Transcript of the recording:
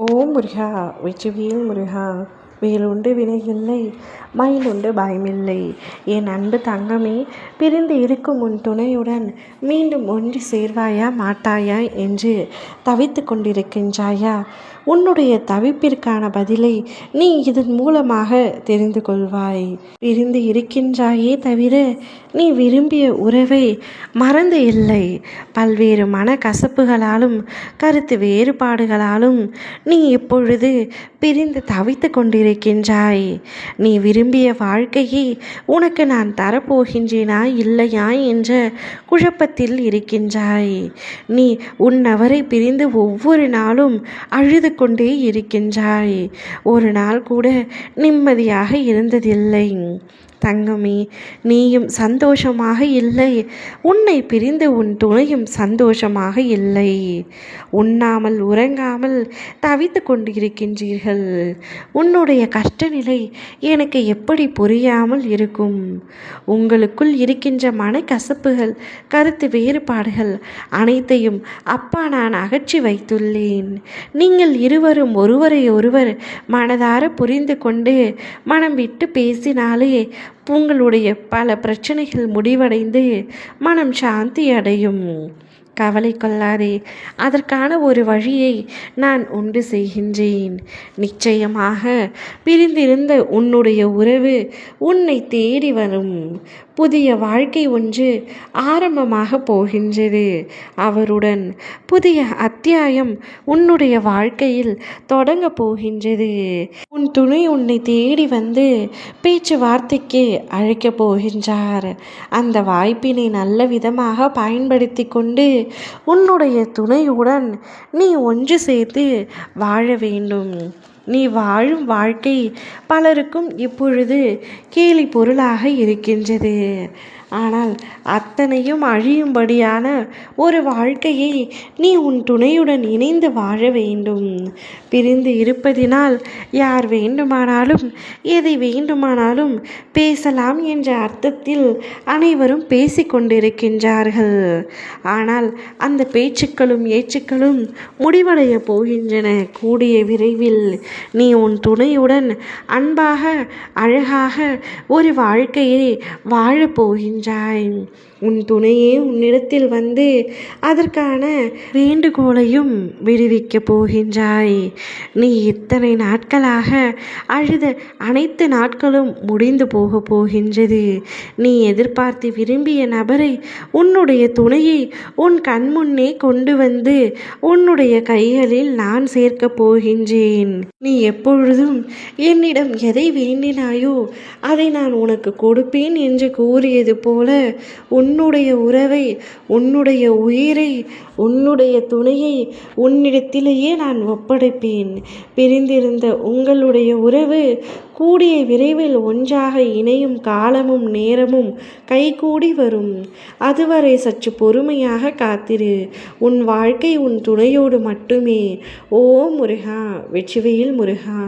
ஓம் முருகா வெற்றிவேல் முருகா. வேலுண்டு வினையில்லை, மயிலுண்டு பயமில்லை. என் அன்பு தங்கமே, பிரிந்து இருக்கும் உன் துணையுடன் மீண்டும் ஒன்று சேர்வாயா மாட்டாயா என்று தவித்து கொண்டிருக்கின்றாயா? உன்னுடைய தவிப்பிற்கான பதிலை நீ இதன் மூலமாக தெரிந்து கொள்வாய். பிரிந்து இருக்கின்றாயே தவிர நீ விரும்பிய உறவை மறந்து இல்லை. பல்வேறு மனக்கசப்புகளாலும் கருத்து வேறுபாடுகளாலும் நீ இப்பொழுது பிரிந்து தவித்து கொண்டிருக்கின்றாய். நீ விரும்பிய வாழ்க்கையை உனக்கு நான் தரப்போகின்றேனா இல்லையா என்ற குழப்பத்தில் இருக்கின்றாய். நீ உன்னவரை பிரிந்து ஒவ்வொரு நாளும் அழுது கொண்டே இருக்கின்றாய். ஒரு நாள் கூட நிம்மதியாக இருந்ததில்லை. தங்கமே, நீயும் சந்தோஷமாக இல்லை. உன்னை பிரிந்து உன் துணையும் சந்தோஷமாக இல்லை. உண்ணாமல் உறங்காமல் தவித்து கொண்டிருக்கின்றீர்கள். உன்னுடைய கஷ்ட நிலை எனக்கு எப்படி புரியாமல் இருக்கும்? உங்களுக்குள் இருக்கின்ற மனக்கசப்புகள், கருத்து வேறுபாடுகள் அனைத்தையும் அப்பா நான் அகற்றி வைத்துள்ளேன். நீங்கள் இருவரும் ஒருவரை ஒருவர் மனதார புரிந்து கொண்டு மனம் விட்டு பேசினாலே உங்களுடைய பல பிரச்சனைகள் முடிவடைந்து மனம் சாந்தி அடையும். கவலை கொள்ளாதே, அதற்கான ஒரு வழியை நான் உண்டு செய்கின்றேன். நிச்சயமாக பிரிந்திருந்த உன்னுடைய உறவு உன்னை தேடி வரும். புதிய வாழ்க்கை ஒன்று ஆரம்பமாக போகின்றது. அவருடன் புதிய அத்தியாயம் உன்னுடைய வாழ்க்கையில் தொடங்க போகின்றது. உன் துணை உன்னை தேடி வந்து பேச்சுவார்த்தைக்கு அழைக்கப் போகின்றார். அந்த வாய்ப்பினை நல்ல விதமாக பயன்படுத்தி கொண்டு உன்னுடைய துணையுடன் நீ ஒன்று சேர்த்து வாழ வேண்டும். நீ வாழும் வாழ்க்கை பலருக்கும் இப்பொழுது கேலி பொருளாக இருக்கின்றது. ஆனால் அத்தனையும் அழியும்படியான ஒரு வாழ்க்கையை நீ உன் துணையுடன் இணைந்து வாழ வேண்டும். பிரிந்து இருப்பதினால் யார் வேண்டுமானாலும் எதை வேண்டுமானாலும் பேசலாம் என்ற அர்த்தத்தில் அனைவரும் பேசிக்கொண்டிருக்கின்றார்கள். ஆனால் அந்த பேச்சுக்களும் ஏச்சுக்களும் முடிவடைய போகின்றன. கூடிய விரைவில் நீ உன் துணையுடன் அன்பாக அழகாக ஒரு வாழ்க்கையை வாழப்போகின்றாய். உன் துணையே உன்னிடத்தில் வந்து அதற்கான வேண்டுகோளையும் விடுவிக்கப் போகின்றாய். நீ இத்தனை நாட்களாக அழுத அனைத்து நாட்களும் முடிந்து போக போகின்றது. நீ எதிர்பார்த்து விரும்பிய நபரை, உன்னுடைய துணையை உன் கண்முன்னே கொண்டு வந்து உன்னுடைய கைகளில் நான் சேர்க்கப் போகின்றேன். நீ எப்பொழுதும் என்னிடம் எதை வேண்டினாயோ அதை நான் உனக்கு கொடுப்பேன் என்று கூறியது போல உன்னுடைய உறவை, உன்னுடைய உயிரை, உன்னுடைய துணையை உன்னிடத்திலேயே நான் ஒப்படைப்பேன். பிரிந்திருந்த உங்களுடைய உறவு கூடிய விரைவில் ஒன்றாக இணையும் காலமும் நேரமும் கைகூடி வரும். அதுவரை சற்று பொறுமையாக காத்திரு. உன் வாழ்க்கை உன் துணையோடு மட்டுமே. ஓம் முருகா வெற்றிவேல் முருகா.